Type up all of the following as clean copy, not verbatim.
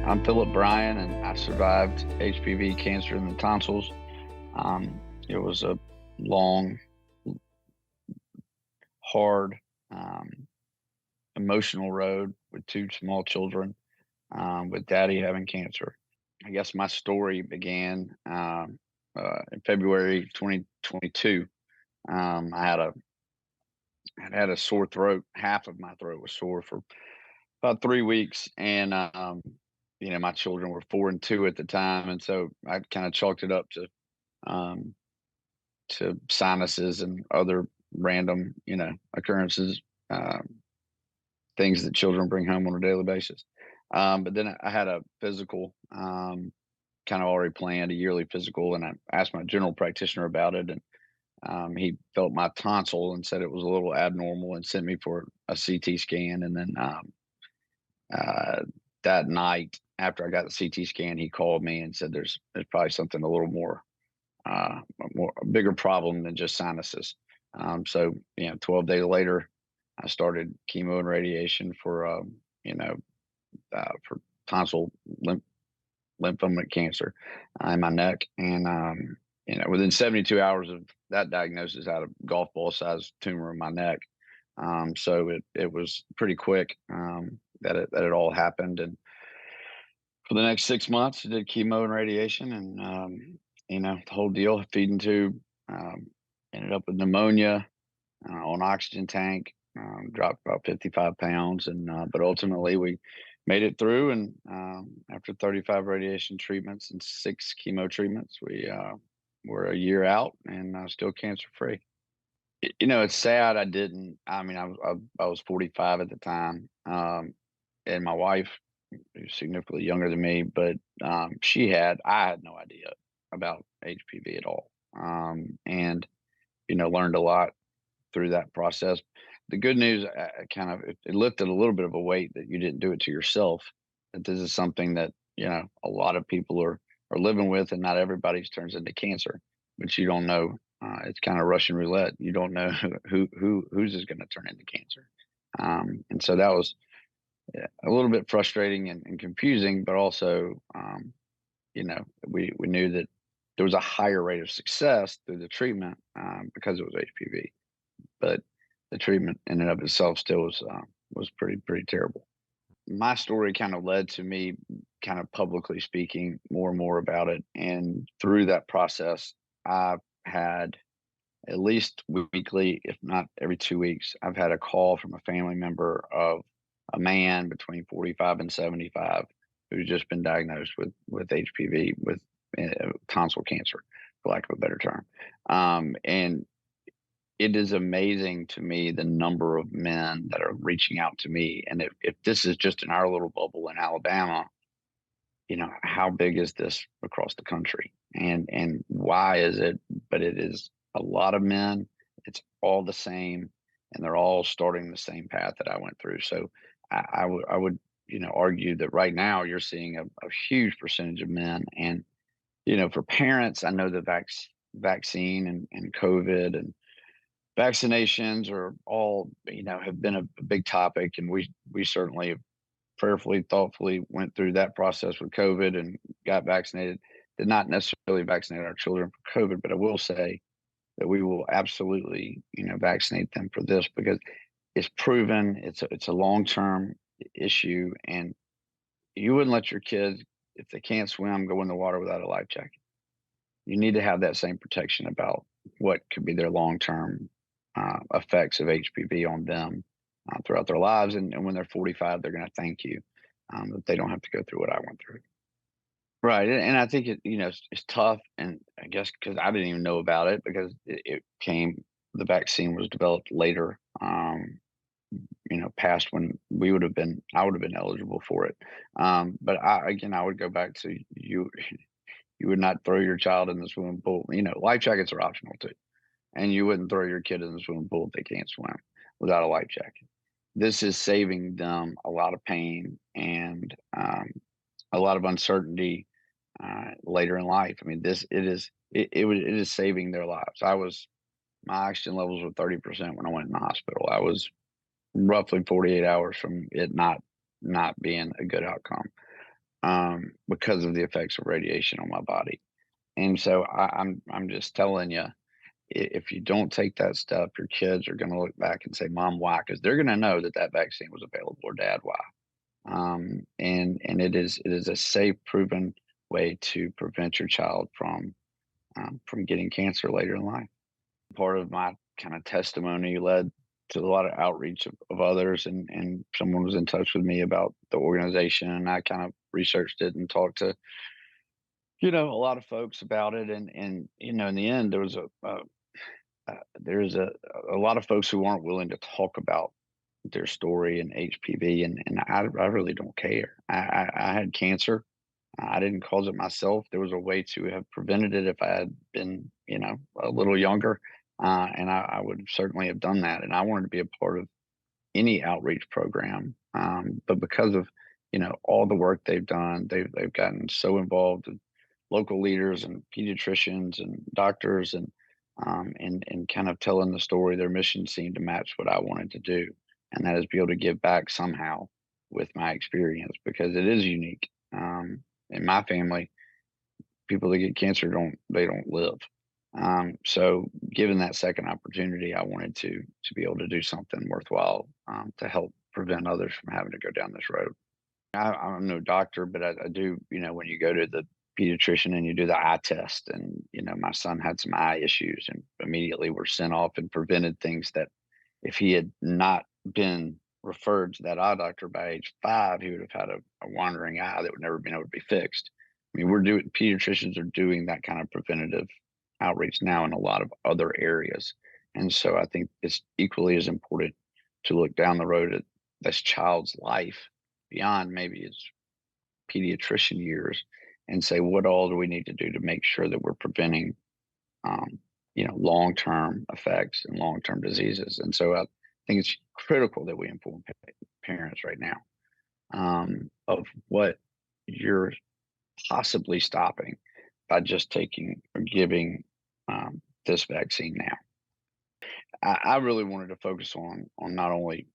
I'm Philip Bryan, and I survived HPV cancer in the tonsils. It was a long, hard, um, emotional road with two small children, with daddy having cancer. I guess my story began in February 2022. I had a sore throat. Half of my throat was sore for about 3 weeks, and my children were 4 and 2 at the time, and so I kind of chalked it up um, to sinuses and other random, occurrences, things that children bring home on a daily basis. But then I had a physical, kind of already planned, a yearly physical, and I asked my general practitioner about it, and he felt my tonsil and said it was a little abnormal and sent me for a CT scan. And then uh, that night after I got the CT scan, he called me and said there's probably something a little a bigger problem than just sinuses. So 12 days later, I started chemo and radiation for tonsil lymphomic cancer in my neck, and within 72 hours of that diagnosis, I had a golf ball sized tumor in my neck. So it was pretty quick that it all happened, and for the next 6 months, I did chemo and radiation, and the whole deal, feeding tube, um, ended up with pneumonia, on oxygen tank, dropped about 55 pounds, and but ultimately we made it through. And after 35 radiation treatments and 6 chemo treatments, we were a year out and still cancer free. It's sad. I didn't. I mean, I was 45 at the time, and my wife, who's significantly younger than me, but I had no idea about HPV at all, and learned a lot through that process. The good news, it lifted a little bit of a weight that you didn't do it to yourself. That this is something that a lot of people are living with, and not everybody's turns into cancer. But you don't know. It's kind of Russian roulette. You don't know whose is going to turn into cancer. And so that was a little bit frustrating and confusing, but also we knew that there was a higher rate of success through the treatment because it was HPV, but the treatment in and of itself still was pretty terrible. My story kind of led to me kind of publicly speaking more and more about it, and through that process, I've had at least weekly, if not every 2 weeks, I've had a call from a family member of a man between 45 and 75 who's just been diagnosed with HPV, with tonsil cancer, for lack of a better term. And it is amazing to me the number of men that are reaching out to me. And if this is just in our little bubble in Alabama, how big is this across the country? And why is it? But it is a lot of men. It's all the same, and they're all starting the same path that I went through. So I would argue that right now you're seeing a huge percentage of men. And for parents, I know the vaccine and COVID and vaccinations are all have been a big topic, and we certainly prayerfully, thoughtfully went through that process with COVID and got vaccinated. Did not necessarily vaccinate our children for COVID, but I will say that we will absolutely, vaccinate them for this, because it's proven. It's a long term issue, and you wouldn't let your kids, if they can't swim, go in the water without a life jacket. You need to have that same protection about what could be their long term effects of HPV on them throughout their lives. And when they're 45, they're going to thank you that they don't have to go through what I went through. Right. And I think it's tough. And I guess because I didn't even know about it, because the vaccine was developed later, past when I would have been eligible for it. But I would go back to you. You would not throw your child in the swimming pool. Life jackets are optional too. And you wouldn't throw your kid in the swimming pool if they can't swim without a life jacket. This is saving them a lot of pain and a lot of uncertainty later in life. I mean, it is saving their lives. My oxygen levels were 30% when I went in the hospital. I was roughly 48 hours from it not being a good outcome. because of the effects of radiation on my body. And so I'm just telling you, if you don't take that step, your kids are going to look back and say, "Mom, why?" Because they're going to know that that vaccine was available, or Dad, why? And it is a safe, proven way to prevent your child from getting cancer later in life. Part of my kind of testimony led to a lot of outreach of others, and someone was in touch with me about the organization, and I kind of researched it and talked to a lot of folks about it, and in the end there was there's a lot of folks who aren't willing to talk about their story and HPV, and I really don't care. I had cancer. I didn't cause it myself. There was a way to have prevented it if I had been, a little younger, and I would certainly have done that. And I wanted to be a part of any outreach program, but because of all the work they've done, they've gotten so involved with local leaders and pediatricians and doctors, and kind of telling the story. Their mission seemed to match what I wanted to do, and that is be able to give back somehow with my experience, because it is unique. In my family, people that get cancer don't live. So given that second opportunity, I wanted to be able to do something worthwhile, to help prevent others from having to go down this road. I'm no doctor, but I do, when you go to the pediatrician and you do the eye test, and, my son had some eye issues and immediately were sent off and prevented things that, if he had not been referred to that eye doctor by age 5, he would have had a wandering eye that would never been able to be fixed. I mean, pediatricians are doing that kind of preventative outreach now in a lot of other areas. And so I think it's equally as important to look down the road at this child's life beyond maybe his pediatrician years, and say, what all do we need to do to make sure that we're preventing, long-term effects and long-term diseases. And so I think it's critical that we inform parents right now, of what you're possibly stopping by just taking or giving, this vaccine now. I really wanted to focus on not only,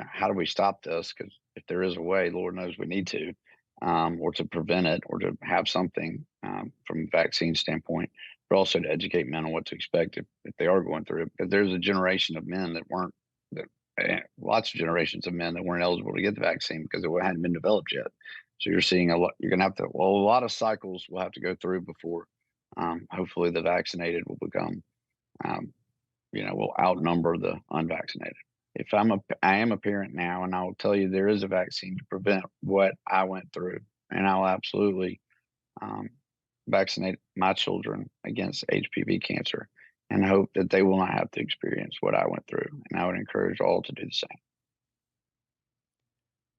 how do we stop this? Because if there is a way, Lord knows we need to, or to prevent it, or to have something, from a vaccine standpoint, but also to educate men on what to expect if they are going through it. Because there's a generation of men that weren't that lots of generations of men that weren't eligible to get the vaccine because it hadn't been developed yet. So you're seeing a lot. You're going to have to. Well, a lot of cycles we'll have to go through before, hopefully, the vaccinated will become, um, will outnumber the unvaccinated. I am a parent now, and I will tell you there is a vaccine to prevent what I went through, and I'll absolutely, um, vaccinate my children against HPV cancer, and hope that they will not have to experience what I went through. And I would encourage all to do the same.